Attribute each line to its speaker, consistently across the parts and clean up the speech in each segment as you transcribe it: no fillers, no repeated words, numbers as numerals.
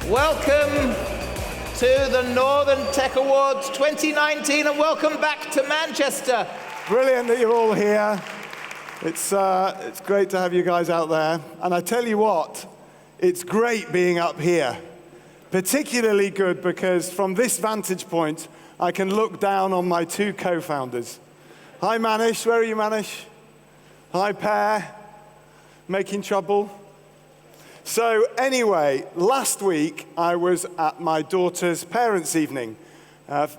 Speaker 1: Welcome to the Northern Tech Awards 2019 and welcome back to Manchester.
Speaker 2: Brilliant that you're all here. It's great to have you guys out there. And I tell you what, it's great being up here. Particularly good because from this vantage point, I can look down on my two co-founders. Hi Manish, where are you Manish? Hi Per, making trouble? So anyway, last week I was at my daughter's parents' evening,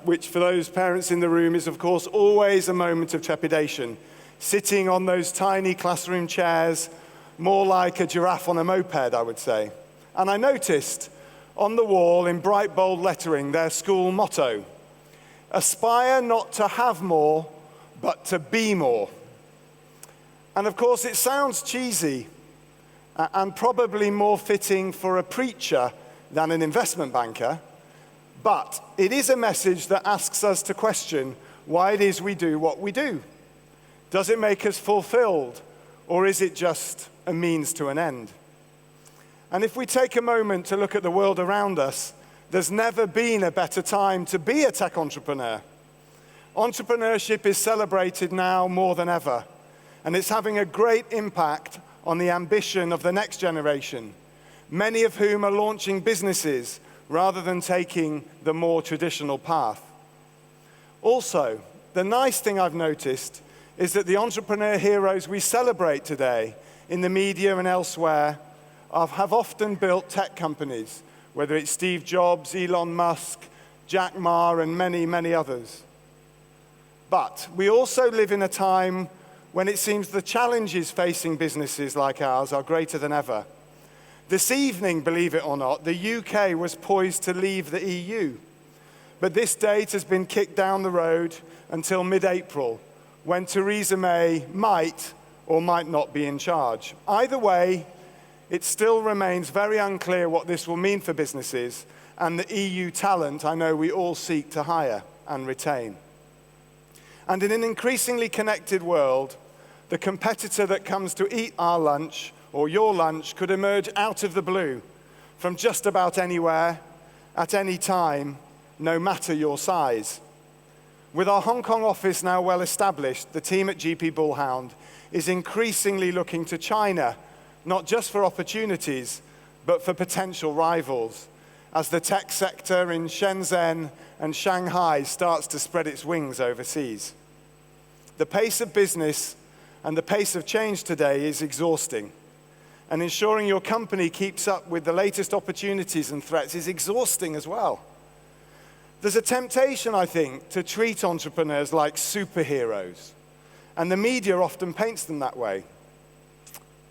Speaker 2: which for those parents in the room is of course always a moment of trepidation, sitting on those tiny classroom chairs, more like a giraffe on a moped, I would say. And I noticed on the wall in bright bold lettering their school motto, aspire not to have more, but to be more. And of course it sounds cheesy, and probably more fitting for a preacher than an investment banker, but it is a message that asks us to question why it is we do what we do. Does it make us fulfilled, or is it just a means to an end? And if we take a moment to look at the world around us, there's never been a better time to be a tech entrepreneur. Entrepreneurship is celebrated now more than ever, and it's having a great impact on the ambition of the next generation, many of whom are launching businesses rather than taking the more traditional path. Also, the nice thing I've noticed is that the entrepreneur heroes we celebrate today in the media and elsewhere have often built tech companies, whether it's Steve Jobs, Elon Musk, Jack Ma, and many, many others. But we also live in a time when it seems the challenges facing businesses like ours are greater than ever. This evening, believe it or not, the UK was poised to leave the EU. But this date has been kicked down the road until mid-April, when Theresa May might or might not be in charge. Either way, it still remains very unclear what this will mean for businesses and the EU talent I know we all seek to hire and retain. And in an increasingly connected world, the competitor that comes to eat our lunch or your lunch could emerge out of the blue from just about anywhere, at any time, no matter your size. With our Hong Kong office now well established, the team at GP Bullhound is increasingly looking to China, not just for opportunities, but for potential rivals, as the tech sector in Shenzhen and Shanghai starts to spread its wings overseas. The pace of business and the pace of change today is exhausting, and ensuring your company keeps up with the latest opportunities and threats is exhausting as well. There's a temptation, I think, to treat entrepreneurs like superheroes, and the media often paints them that way.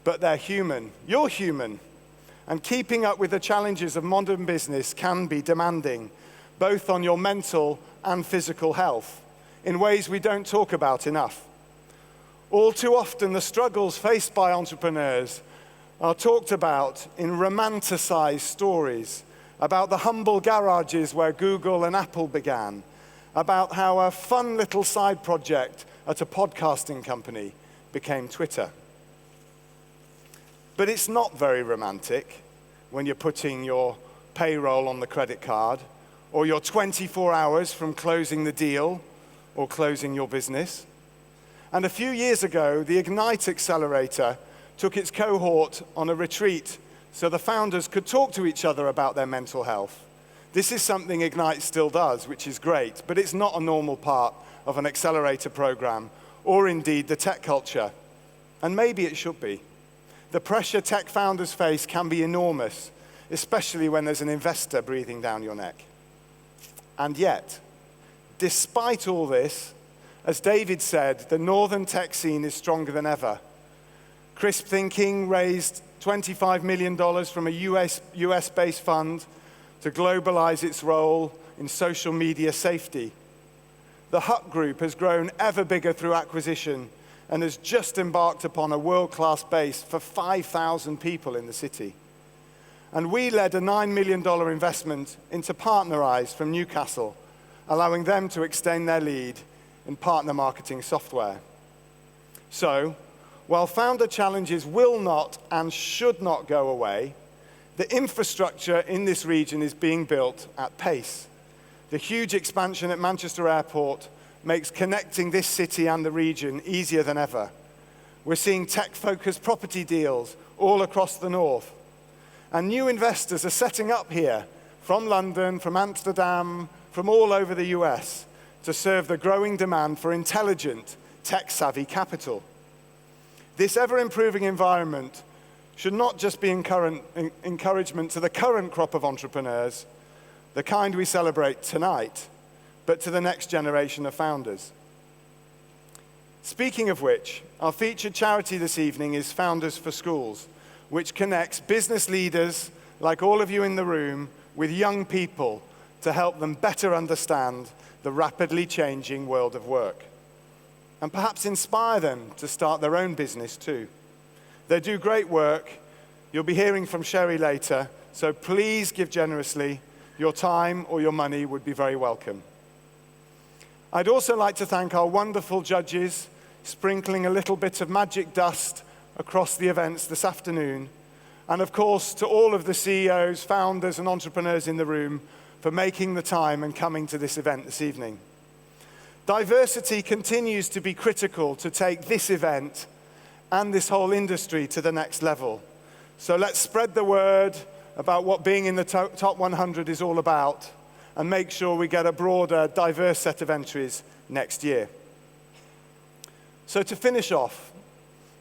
Speaker 2: But they're human. You're human. And keeping up with the challenges of modern business can be demanding, both on your mental and physical health, in ways we don't talk about enough. All too often, the struggles faced by entrepreneurs are talked about in romanticized stories about the humble garages where Google and Apple began, about how a fun little side project at a podcasting company became Twitter. But it's not very romantic when you're putting your payroll on the credit card, or you're 24 hours from closing the deal or closing your business. And a few years ago, the Ignite Accelerator took its cohort on a retreat so the founders could talk to each other about their mental health. This is something Ignite still does, which is great, but it's not a normal part of an accelerator program, or indeed the tech culture. And maybe it should be. The pressure tech founders face can be enormous, especially when there's an investor breathing down your neck. And yet, despite all this, as David said, the northern tech scene is stronger than ever. Crisp Thinking raised $25 million from a US-based fund to globalize its role in social media safety. The Hut Group has grown ever bigger through acquisition and has just embarked upon a world-class base for 5,000 people in the city. And we led a $9 million investment into Partnerize from Newcastle, allowing them to extend their lead in partner marketing software. So, while founder challenges will not and should not go away, The infrastructure in this region is being built at pace. The huge expansion at Manchester Airport makes connecting this city and the region easier than ever. We're seeing tech-focused property deals all across the north. And new investors are setting up here from London, from Amsterdam, from all over the US to serve the growing demand for intelligent, tech-savvy capital. This ever-improving environment should not just be encouragement to the current crop of entrepreneurs, the kind we celebrate tonight, but to the next generation of founders. Speaking of which, our featured charity this evening is Founders for Schools, which connects business leaders, like all of you in the room, with young people to help them better understand the rapidly changing world of work, and perhaps inspire them to start their own business too. They do great work. You'll be hearing from Sherry later, so please give generously. Your time or your money would be very welcome. I'd also like to thank our wonderful judges, sprinkling a little bit of magic dust across the events this afternoon, and of course to all of the CEOs, founders, and entrepreneurs in the room for making the time and coming to this event this evening. Diversity continues to be critical to take this event and this whole industry to the next level. So let's spread the word about what being in the top 100 is all about and make sure we get a broader, diverse set of entries next year. So to finish off,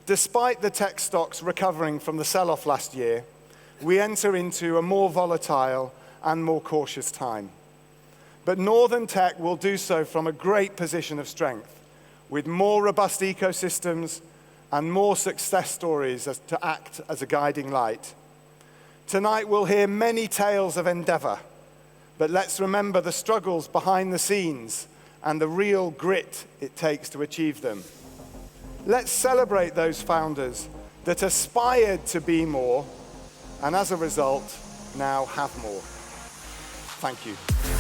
Speaker 2: despite the tech stocks recovering from the sell-off last year, we enter into a more volatile and more cautious time. But Northern Tech will do so from a great position of strength, with more robust ecosystems and more success stories to act as a guiding light. Tonight we'll hear many tales of endeavor, but let's remember the struggles behind the scenes and the real grit it takes to achieve them. Let's celebrate those founders that aspired to be more, and as a result, now have more. Thank you.